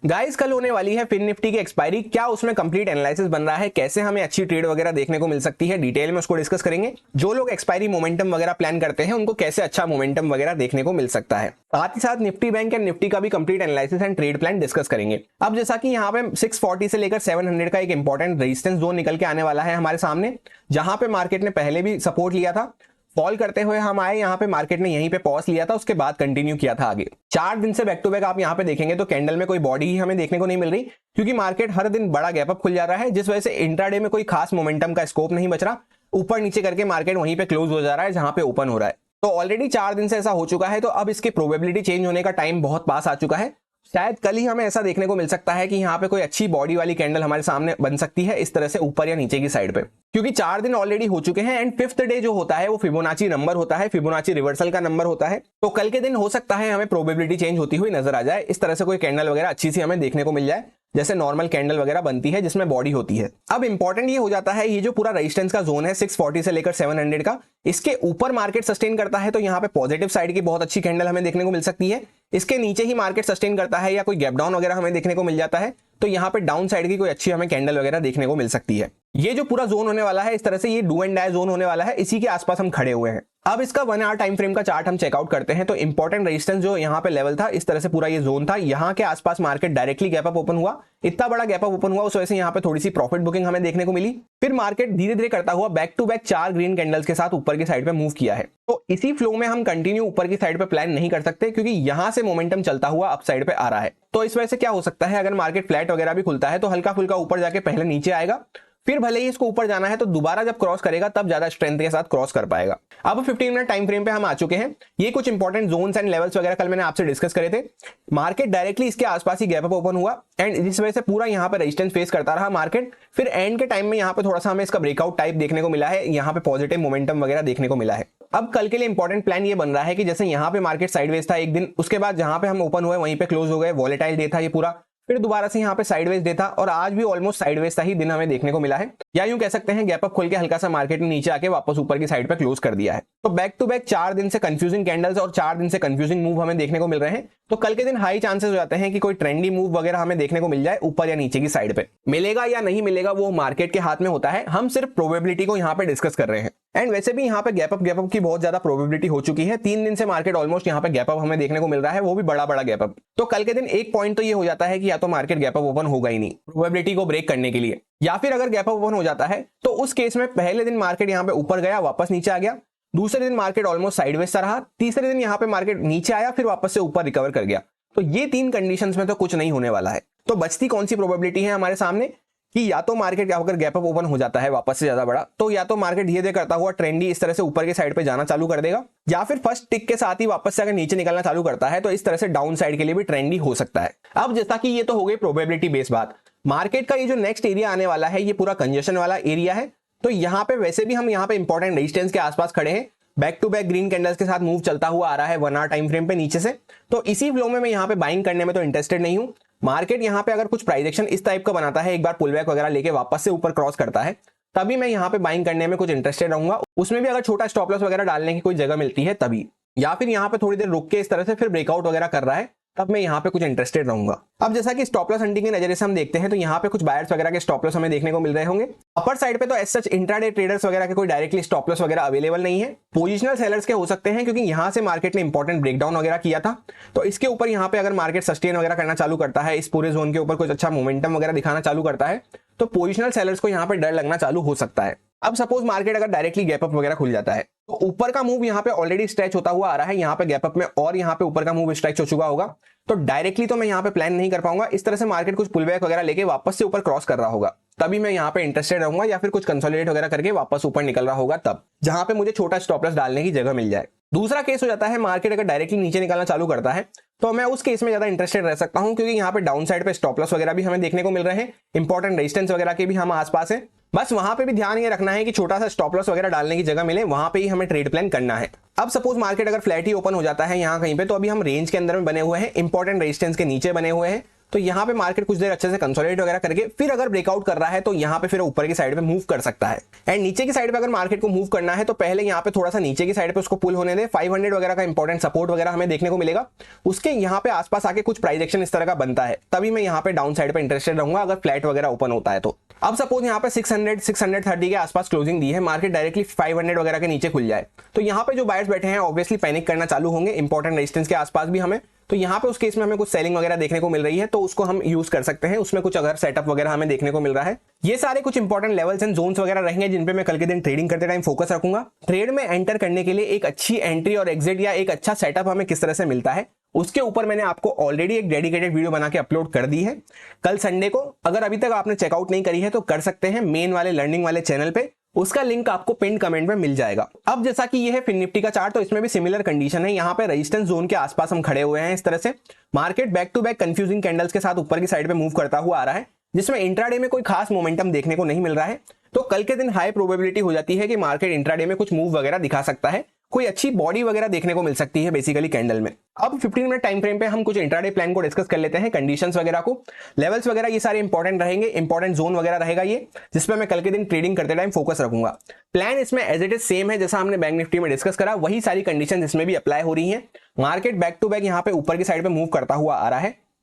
Guys कल होने वाली है फिन निफ्टी की एक्सपायरी, क्या उसमें कंप्लीट एनालिसिस बन रहा है, कैसे हमें अच्छी ट्रेड वगैरह देखने को मिल सकती है, डिटेल में उसको डिस्कस करेंगे। जो लोग एक्सपायरी मोमेंटम वगैरह प्लान करते हैं उनको कैसे अच्छा मोमेंटम वगैरह देखने को मिल सकता है। साथ ही साथ निफ्टी बैंक एंड निफ्टी का भी complete analysis and trade plan discuss करेंगे। अब जैसा कि यहाँ पे 640 से लेकर 700 का एक इंपॉर्टेंट रेजिस्टेंस जोन निकल के आने वाला है हमारे सामने, जहां पे मार्केट ने पहले भी सपोर्ट लिया था। फॉल करते हुए हम आए, यहाँ पे मार्केट ने यहीं पे पॉज लिया था, उसके बाद कंटिन्यू किया था आगे। 4 दिन से बैक टू बैक आप यहाँ पे देखेंगे तो कैंडल में कोई बॉडी ही हमें देखने को नहीं मिल रही, क्योंकि मार्केट हर दिन बड़ा गैप अप खुल जा रहा है, जिस वजह से इंट्राडे में कोई खास मोमेंटम का स्कोप नहीं बच रहा। ऊपर नीचे करके मार्केट वहीं पे क्लोज हो जा रहा है जहां पे ओपन हो रहा है। तो ऑलरेडी 4 दिन से ऐसा हो चुका है, तो अब इसकी प्रोबेबिलिटी चेंज होने का टाइम बहुत पास आ चुका है। शायद कल ही हमें ऐसा देखने को मिल सकता है कि यहाँ पे कोई अच्छी बॉडी वाली कैंडल हमारे सामने बन सकती है, इस तरह से ऊपर या नीचे की साइड पे, क्योंकि 4 दिन ऑलरेडी हो चुके हैं। एंड 5th डे जो होता है वो फिबोनाची नंबर होता है, फिबोनाची रिवर्सल का नंबर होता है। तो कल के दिन हो सकता है हमें प्रोबेबिलिटी चेंज होती हुई नजर आ जाए, इस तरह से कोई कैंडल वगैरह अच्छी सी हमें देखने को मिल जाए, जैसे नॉर्मल कैंडल वगैरह बनती है जिसमें बॉडी होती है। अब इंपॉर्टेंट ये हो जाता है, ये जो पूरा रेजिस्टेंस का जोन है 640 से लेकर 700 का, इसके ऊपर मार्केट सस्टेन करता है तो यहाँ पे पॉजिटिव साइड की बहुत अच्छी कैंडल हमें देखने को मिल सकती है। इसके नीचे ही मार्केट सस्टेन करता है या कोई गैप डाउन वगैरह हमें देखने को मिल जाता है, तो यहाँ पे डाउन साइड की कोई अच्छी हमें कैंडल वगैरह देखने को मिल सकती है। ये जो पूरा जोन होने वाला है, इस तरह से ये डू एंड डाई जोन होने वाला है, इसी के आसपास हम खड़े हुए हैं। अब इसका 1 आवर टाइम फ्रेम का चार्ट हम चेकआउट करते हैं, तो इंपॉर्टेंट रेजिस्टेंस जो यहाँ पे लेवल था, इस तरह से पूरा ये जोन था, यहाँ के आसपास market directly gap up open हुआ। इतना बड़ा गैप अप ओपन हुआ, उस वजह से यहाँ पे थोड़ी सी प्रॉफिट बुकिंग हमें देखने को मिली। फिर मार्केट धीरे धीरे करता हुआ back to back 4 green candles के साथ ऊपर की साइड पे मूव किया है। तो इसी फ्लो में हम कंटिन्यू ऊपर की साइड पे प्लान नहीं कर सकते, क्योंकि यहां से मोमेंटम चलता हुआ अप साइड पे आ रहा है। तो इस वजह से क्या हो सकता है, अगर मार्केट फ्लैट वगैरह भी खुलता है तो हल्का फुल्का ऊपर जाके पहले नीचे आएगा, फिर भले ही इसको ऊपर जाना है तो दोबारा जब क्रॉस करेगा तब ज्यादा स्ट्रेंथ के साथ क्रॉस कर पाएगा। अब 15 मिनट टाइम फ्रेम पे हम आ चुके हैं। ये कुछ इंपॉर्टेंट जोन्स एंड लेवल्स वगैरह कल मैंने आपसे डिस्कस करे थे। मार्केट डायरेक्टली इसके आसपास ही गैप अप ओपन हुआ एंड इस वजह से पूरा यहाँ पे रेजिस्टेंस फेस करता रहा मार्केट। फिर एंड के टाइम में यहाँ पे थोड़ा सा हमें इसका ब्रेकआउट टाइप देखने को मिला है, यहाँ पे पॉजिटिव मोमेंटम वगैरह देखने को मिला है। अब कल के लिए इंपॉर्टेंट प्लान ये बन रहा है कि जैसे यहाँ पे मार्केट साइडवेज था एक दिन, उसके बाद जहां पे हम ओपन हुए वहीं पे क्लोज हो गए, वॉलेटाइल डे था ये पूरा, फिर दोबारा से यहाँ पे साइडवेज डे था और आज भी ऑलमोस्ट साइडवेज था ही दिन हमें देखने को मिला है, या यूं कह सकते हैं गैप अप खोल के हल्का सा मार्केट ने नीचे आके वापस ऊपर की साइड पे क्लोज कर दिया है। तो बैक टू बैक 4 दिन से कंफ्यूजिंग कैंडल्स और 4 दिन से कंफ्यूजिंग मूव हमें देखने को मिल रहे हैं। तो कल के दिन हाई चांसेस हो जाते हैं कि कोई ट्रेंडी मूव वगैरह हमें देखने को मिल जाए ऊपर या नीचे की साइड पे। मिलेगा या नहीं मिलेगा वो मार्केट के हाथ में होता है, हम सिर्फ प्रोबेबिलिटी को यहाँ पे डिस्कस कर रहे हैं। एंड वैसे भी यहाँ पे गैप अप की बहुत ज्यादा प्रोबेबिलिटी हो चुकी है। 3 दिन से मार्केट ऑलमोस्ट यहाँ पे गैप अप हमें देखने को मिल रहा है, वो भी बड़ा बड़ा गैप अप। तो कल के दिन एक पॉइंट तो ये हो जाता है कि या तो मार्केट गैप अप ओपन होगा ही नहीं प्रोबेबिलिटी को ब्रेक करने के लिए, या फिर अगर गैप अप ओपन हो जाता है तो उस केस में पहले दिन मार्केट यहाँ पे ऊपर गया वापस नीचे आ गया, दूसरे दिन मार्केट ऑलमोस्ट साइडवेज सा रहा, तीसरे दिन यहाँ पे मार्केट नीचे आया फिर वापस से ऊपर रिकवर कर गया। तो ये 3 कंडीशंस में तो कुछ नहीं होने वाला है। तो बचती कौन सी प्रोबेबिलिटी है हमारे सामने कि या तो मार्केट अगर गैप अप ओपन हो जाता है वापस से ज्यादा बड़ा, तो या तो मार्केट धीरे धीरे करता हुआ ट्रेंडी इस तरह से ऊपर की साइड पे जाना चालू कर देगा, या फिर फर्स्ट टिक के साथ ही वापस से अगर नीचे निकलना चालू करता है तो इस तरह से डाउन साइड के लिए भी ट्रेंडी हो सकता है। अब जैसा कि ये तो हो गई प्रोबेबिलिटी बेस्ड बात, मार्केट का ये जो नेक्स्ट एरिया आने वाला है ये पूरा कंजेशन वाला एरिया है। तो यहाँ पे वैसे भी हम यहाँ पे इंपॉर्टेंट रेजिस्टेंस के आसपास खड़े हैं, back to back green candles के साथ मूव चलता हुआ आ रहा है 1 आवर टाइम फ्रेम पे नीचे से। तो इसी फ्लो में मैं यहाँ पे बाइंग करने में तो इंटरेस्टेड नहीं हूं। मार्केट यहाँ पे अगर कुछ प्राइस एक्शन इस टाइप का बनाता है, एक बार पुल बैक वगैरह लेके वापस से ऊपर क्रॉस करता है, तभी मैं यहाँ पे बाइंग करने में कुछ इंटरेस्टेड रहूंगा। उसमें भी अगर छोटा स्टॉप लॉस वगैरह डालने की कोई जगह मिलती है तभी, या फिर यहाँ पे थोड़ी देर रुक के इस तरह से फिर ब्रेकआउट वगैरह कर रहा है, तब मैं यहाँ पे कुछ इंटरेस्टेड रहूंगा। अब जैसा कि स्टॉप लॉस हंटिंग के नजरिए से हम देखते हैं तो यहाँ पे कुछ बायर्स वगैरह के स्टॉप लॉस हमें देखने को मिल रहे होंगे। अपर साइड पे तो एज सच इंट्राडे ट्रेडर्स वगैरह के कोई डायरेक्टली स्टॉप लॉस वगैरह अवेलेबल नहीं है। पोजिशनल सेलर्स के हो सकते हैं, क्योंकि यहाँ से मार्केट ने इंपॉर्टेंट ब्रेकडाउन वगैरह किया था, तो इसके ऊपर यहाँ पे अगर मार्केट सस्टेन वगैरह करना चालू करता है, इस पूरे जोन के ऊपर कुछ अच्छा मोमेंटम वगैरह दिखाना चालू करता है, तो पोजिशनल सेलर्स को यहाँ पे डर लगना चालू हो सकता है। अब सपोज मार्केट अगर डायरेक्टली गैप अप वगैरह खुल जाता है तो ऊपर का मूव यहाँ पे ऑलरेडी स्ट्रेच होता हुआ आ रहा है, यहाँ पे गैप अप में और यहाँ पे ऊपर का मूव स्ट्रेच हो चुका होगा, तो डायरेक्टली तो मैं यहाँ पे प्लान नहीं कर पाऊंगा। इस तरह से मार्केट कुछ पुल बैक वगैरह लेके वापस से ऊपर क्रॉस कर रहा होगा, तभी मैं यहाँ पे इंटरेस्टेड रहूंगा, या फिर कुछ कंसोलिडेट वगैरह करके वापस ऊपर निकल रहा होगा तब, जहां पे मुझे छोटा स्टॉप लॉस डालने की जगह मिल जाए। दूसरा केस हो जाता है मार्केट अगर डायरेक्टली नीचे निकलना चालू करता है, तो मैं उस केस में ज्यादा इंटरेस्टेड रह सकता हूं, क्योंकि यहाँ पे डाउन साइड पे स्टॉप लॉस वगैरह भी हमें देखने को मिल रहे हैं, इंपॉर्टेंट रेजिस्टेंस वगैरह के भी हम आसपास है। बस वहां पे भी ध्यान ये रखना है कि छोटा सा स्टॉप लॉस वगैरह डालने की जगह मिले, वहां पे ही हमें ट्रेड प्लान करना है। अब सपोज मार्केट अगर फ्लैट ही ओपन हो जाता है यहाँ कहीं पे, तो अभी हम रेंज के अंदर में बने हुए हैं, इंपॉर्टेंट रेजिस्टेंस के नीचे बने हुए हैं, तो यहाँ पे मार्केट कुछ देर अच्छे से कंसोलिडेट वगैरह करके फिर अगर ब्रेकआउट कर रहा है तो यहाँ पे फिर ऊपर की साइड पे मूव कर सकता है। एंड नीचे की साइड पे अगर मार्केट को मूव करना है तो पहले यहाँ पे थोड़ा सा नीचे की साइड पे उसको पुल होने दे, 500 वगैरह का इंपॉर्टेंट सपोर्ट वगैरह हमें देखने को मिलेगा। उसके यहाँ पे आसपास आके कुछ प्राइस एक्शन इस तरह का बनता है, तभी मैं यहाँ पे डाउन साइड पे इंटरेस्टेड रहूंगा अगर फ्लैट वगैरह ओपन होता है तो। अब सपोज यहाँ पे 600-630 के आसपास क्लोजिंग दी है, मार्केट डायरेक्टली 500 वगैरह के नीचे खुल जाए तो यहाँ पे जो बायर्स बैठे हैं ऑब्वियसली पैनिक करना चालू होंगे इंपॉर्टेंट रेजिस्टेंस के आसपास भी हमें। तो यहाँ पे उस केस में हमें कुछ सेलिंग वगैरह देखने को मिल रही है तो उसको हम यूज कर सकते हैं, उसमें कुछ अगर सेटअप वगैरह हमें देखने को मिल रहा है। ये सारे कुछ इंपॉर्टेंट लेवल्स एंड जोन्स वगैरह रहेंगे जिन पे मैं कल के दिन ट्रेडिंग करते टाइम फोकस रखूंगा। ट्रेड में एंटर करने के लिए एक अच्छी एंट्री और एग्जिट या एक अच्छा सेटअप हमें किस तरह से मिलता है उसके ऊपर मैंने आपको ऑलरेडी एक डेडिकेटेड वीडियो बना के अपलोड कर दी है कल संडे को। अगर अभी तक आपने चेकआउट नहीं करी है तो कर सकते हैं मेन वाले लर्निंग वाले चैनल पे, उसका लिंक आपको पिन कमेंट में मिल जाएगा। अब जैसा कि ये है फिन निफ्टी का चार्ट तो इसमें भी सिमिलर कंडीशन है, यहाँ पे रेजिस्टेंस जोन के आसपास हम खड़े हुए हैं। इस तरह से market back to back confusing candles के साथ ऊपर की साइड पे मूव करता हुआ आ रहा है जिसमें इंट्राडे में कोई खास मोमेंटम देखने को नहीं मिल रहा है। तो कल के दिन हाई प्रोबेबिलिटी हो जाती है कि मार्केट इंट्राडे में कुछ मूव वगैरह दिखा सकता है, कोई अच्छी बॉडी वगैरह देखने को मिल सकती है बेसिकली कैंडल में। अब 15 मिनट टाइम फ्रेम पे हम कुछ इंट्राडे प्लान को डिस्कस कर लेते हैं, कंडीशंस वगैरह को, लेवल्स वगैरह ये सारे इंपॉर्टेंट रहेंगे, इंपॉर्टेंट जोन वगैरह रहेगा ये जिसपे मैं कल के दिन ट्रेडिंग करते टाइम फोकस रखूंगा। प्लान इसमें एज इट इज सेम है जैसा हमने बैंक निफ्टी में डिस्कस करा, वही सारी कंडीशन इसमें भी अप्लाई हो रही है। मार्केट बैक टू बैक यहाँ पे ऊपर की साइड पे मूव करता हुआ आ रहा है।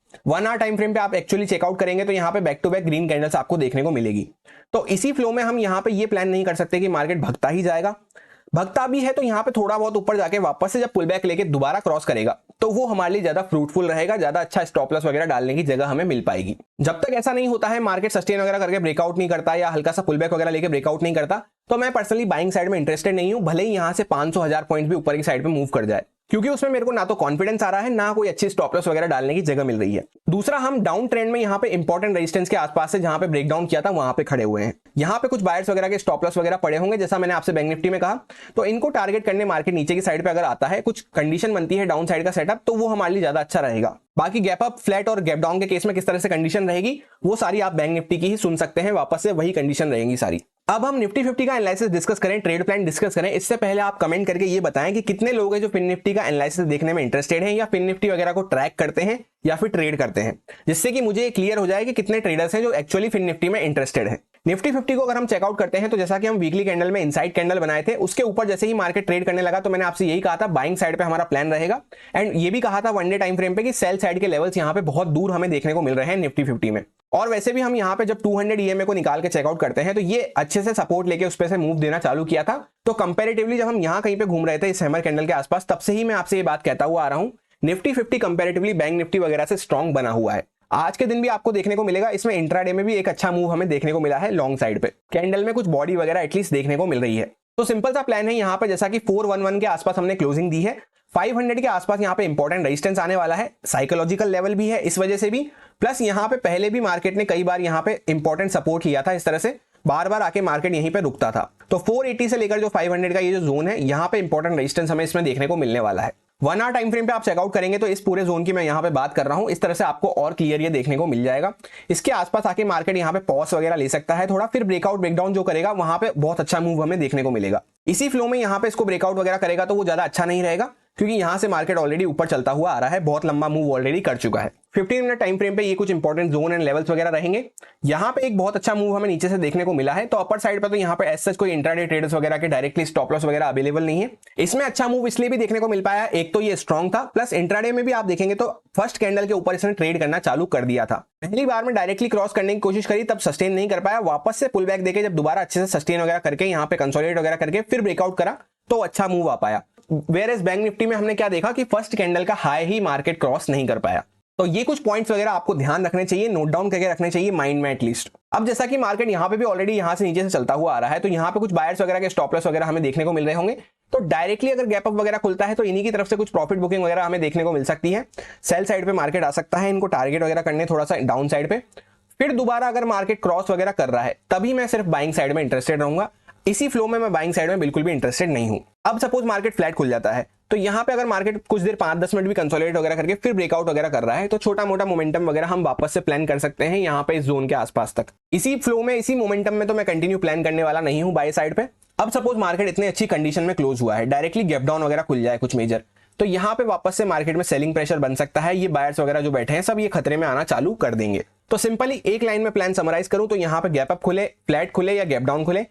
1 आवर टाइम फ्रेम पे आप एक्चुअली चेकआउट करेंगे तो यहाँ पे back to back green candles आपको देखने को मिलेगी। तो इसी फ्लो में हम यहाँ पे ये प्लान नहीं कर सकते कि मार्केट भगता ही जाएगा, भगता भी है तो यहाँ पे थोड़ा बहुत ऊपर जाके वापस से जब पुल बैक लेके दोबारा क्रॉस करेगा तो वो हमारे लिए ज्यादा फ्रूटफुल रहेगा, ज्यादा अच्छा स्टॉप लॉस वगैरह डालने की जगह हमें मिल पाएगी। जब तक ऐसा नहीं होता है, मार्केट सस्टेन वगैरह करके ब्रेकआउट नहीं करता या हल्का सा पुल बैक वगैरह लेके ब्रेकआउट नहीं करता, तो मैं पर्सनली बाइंग साइड में इंटरेस्टेड नहीं हूं, भले ही यहाँ से 500-1000 पॉइंट भी ऊपर की साइड पे मूव कर जाए, क्योंकि उसमें मेरे को ना तो कॉन्फिडेंस आ रहा है ना कोई अच्छी स्टॉप लॉस वगैरह डालने की जगह मिल रही है। दूसरा, हम डाउन ट्रेंड में यहाँ पे इंपॉर्टेंट रेजिस्टेंस के आसपास से जहां पे ब्रेकडाउन किया था वहां पे खड़े हुए हैं। यहाँ पे कुछ बायर्स वगैरह के स्टॉप लॉस वगैरह पड़े होंगे जैसा मैंने आपसे बैंक निफ्टी में कहा, तो इनको टारगेट करने मार्केट नीचे की साइड पे अगर आता है, कुछ कंडीशन बनती है डाउन साइड का सेटअप, तो वो हमारे लिए ज्यादा अच्छा रहेगा। बाकी गैप अप, फ्लैट और गैप डाउन के केस में किस तरह से कंडीशन रहेगी वो सारी आप बैंक निफ्टी की ही सुन सकते हैं, वापस से वही कंडीशन रहेंगी सारी। अब हम निफ्टी 50 का एनालिसिस डिस्कस करें, ट्रेड प्लान डिस्कस करें, इससे पहले आप कमेंट करके ये बताएं कि कितने लोग हैं जो फिन निफ्टी का एनालिसिस देखने में इंटरेस्टेड हैं या फिन निफ्टी वगैरह को ट्रैक करते हैं या फिर ट्रेड करते हैं, जिससे कि मुझे क्लियर हो जाए कि कितने ट्रेडर्स हैं जो एक्चुअली फिन निफ्टी में इंटरेस्टेड हैं। निफ्टी 50 को अगर हम चेकआउट करते हैं तो जैसा कि हम वीकली कैंडल में इनसाइड कैंडल बनाए थे, उसके ऊपर जैसे ही मार्केट ट्रेड करने लगा तो मैंने आपसे यही कहा था बाइंग साइड पे हमारा प्लान रहेगा, एंड ये भी कहा था वन डे टाइम फ्रेम पे कि सेल साइड के लेवल्स यहाँ पे बहुत दूर हमें देखने को मिल रहे हैं निफ्टी 50 में। और वैसे भी हम यहाँ पे जब 200 EMA को निकाल के चेकआउट करते हैं तो ये अच्छे से सपोर्ट लेके उस पे से मूव देना चालू किया था। तो कंपैरेटिवली जब हम यहाँ कहीं पे घूम रहे थे इस हैमर कैंडल के आसपास, तब से ही मैं आपसे ये बात कहता हुआ आ रहा हूँ, निफ्टी 50 कंपैरेटिवली बैंक निफ्टी वगैरह से स्ट्रॉन्ग बना हुआ है। आज के दिन भी आपको देखने को मिलेगा, इसमें इंट्राडे में भी एक अच्छा मूव हमें देखने को मिला है लॉन्ग साइड पे, कैंडल में कुछ बॉडी वगैरह एटलीस्ट देखने को मिल रही है। तो सिंपल सा प्लान है यहाँ पे, जैसा कि 411 के आसपास हमने क्लोजिंग दी है, 500 के आसपास यहाँ पे इंपॉर्टेंट रेजिस्टेंस आने वाला है, साइकोलॉजिकल लेवल भी है इस वजह से भी, प्लस यहाँ पे पहले भी मार्केट ने कई बार यहाँ पे इंपॉर्टेंट सपोर्ट लिया था, इस तरह से बार बार आके मार्केट यहीं पे रुकता था। तो 480 से लेकर जो 500 का ये जो जोन है, यहाँ पे इंपॉर्टेंट रेजिस्टेंस हमें इसमें देखने को मिलने वाला है। 1 आवर टाइम फ्रेम पे आप चेकआउट करेंगे तो इस पूरे जोन की मैं यहाँ पे बात कर रहा हूँ, इस तरह से आपको और क्लियर ये देखने को मिल जाएगा। इसके आसपास आके मार्केट यहाँ पे पॉज वगैरह ले सकता है थोड़ा, फिर ब्रेकआउट ब्रेकडाउन जो करेगा वहां पे बहुत अच्छा मूव हमें देखने को मिलेगा। इसी फ्लो में यहाँ पे इसको ब्रेकआउट वगैरह करेगा तो वो ज्यादा अच्छा नहीं रहेगा, क्योंकि यहां से मार्केट ऑलरेडी ऊपर चलता हुआ आ रहा है, बहुत लंबा मूव ऑलरेडी कर चुका है। 15 मिनट टाइम फ्रेम पे ये कुछ इंपॉर्टेंट जोन एंड लेवल्स वगैरह रहेंगे। यहाँ पे एक बहुत अच्छा मूव हमें नीचे से देखने को मिला है, तो अपर साइड पे तो यहाँ पे एज सच कोई इंट्राडे ट्रेडर्स वगैरह के डायरेक्टली स्टॉप लॉस वगैरह अवेलेबल नहीं है। इसमें अच्छा मूव इसलिए भी देखने को मिल पाया, एक तो ये स्ट्रॉन्ग था, प्लस इंट्राडे में भी आप देखेंगे तो फर्स्ट कैंडल के ऊपर इसने ट्रेड करना चालू कर दिया था। पहली बार में डायरेक्टली क्रॉस करने की कोशिश करी, तब सस्टेन नहीं कर पाया, वापस से पुल बैक देके जब दोबारा अच्छे से सस्टेन वगैरह करके यहाँ पे कंसोलिडेट वगैरह करके फिर ब्रेकआउट करा तो अच्छा मूव आ पाया। वेयर एज बैंक निफ्टी में हमने क्या देखा कि फर्स्ट कैंडल का हाई ही मार्केट क्रॉस नहीं कर पाया। तो ये कुछ पॉइंट्स वगैरह आपको ध्यान रखने चाहिए, नोट डाउन करके रखने चाहिए माइंड में एटलीस्ट। अब जैसा कि मार्केट यहाँ पे भी ऑलरेडी यहाँ से नीचे से चलता हुआ आ रहा है, तो यहाँ पे कुछ बायर्स वगैरह के स्टॉप लॉस वगैरह हमें देखने को मिल रहे होंगे, तो डायरेक्टली अगर गैप अप वगैरह खुलता है तो इन्हीं की तरफ से कुछ प्रॉफिट बुकिंग वगैरह हमें देखने को मिल सकती है। सेल साइड पे मार्केट आ सकता है, इनको टारगेट वगैरह करने थोड़ा सा डाउन साइड पे, फिर दोबारा अगर मार्केट क्रॉस वगैरह कर रहा है तभी मैं सिर्फ बाइंग साइड में इंटरेस्टेड रहूंगा। इसी फ्लो में मैं बाइंग साइड में बिल्कुल भी इंटरेस्टेड नहीं हूं। अब सपोज मार्केट फ्लैट खुल जाता है, तो यहाँ पे अगर मार्केट कुछ देर 5-10 मिनट भी कंसोलिडेट वगैरह करके फिर ब्रेकआउट वगैरह कर रहा है, तो छोटा मोटा मोमेंटम वगैरह हम वापस से प्लान कर सकते हैं यहाँ पे इस जोन के आसपास तक। इसी फ्लो में, इसी मोमेंटम में तो मैं कंटिन्यू प्लान करने वाला नहीं हूँ बाय साइड पे। अब सपोज मार्केट इतनी अच्छी कंडीशन में क्लोज हुआ है, डायरेक्टली गैप डाउन वगैरह खुल जाए कुछ मेजर, तो यहाँ पे वापस से मार्केट में सेलिंग प्रेशर बन सकता है। ये बायर्स वगैरह जो बैठे हैं सब ये खतरे में आना चालू कर देंगे। तो सिंपली एक लाइन में प्लान समराइज करूं तो यहाँ पे गैप अप खुले, फ्लैट खुले या गैप डाउन खुले,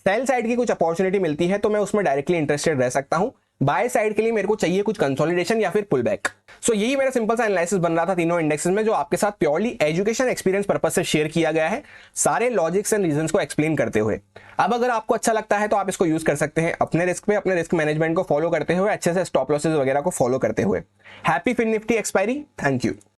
सेल साइड की कुछ अपॉर्चुनिटी मिलती है तो मैं उसमें डायरेक्टली इंटरेस्टेड रह सकता हूं। बाय साइड के लिए मेरे को चाहिए कुछ कंसोलिडेशन या फिर पुल बैक। सो यही मेरा सिंपल सा एनालिसिस बन रहा था तीनों इंडेक्सेस में, जो आपके साथ प्योरली एजुकेशन एक्सपीरियंस पर्पस से शेयर किया गया है, सारे लॉजिक्स एंड रीजंस को एक्सप्लेन करते हुए। अब अगर आपको अच्छा लगता है तो आप इसको यूज कर सकते हैं अपने रिस्क पे, अपने रिस्क मैनेजमेंट को फॉलो करते हुए, अच्छे से स्टॉप लॉसेस वगैरह को फॉलो करते हुए। Happy fin nifty expiry. Thank you.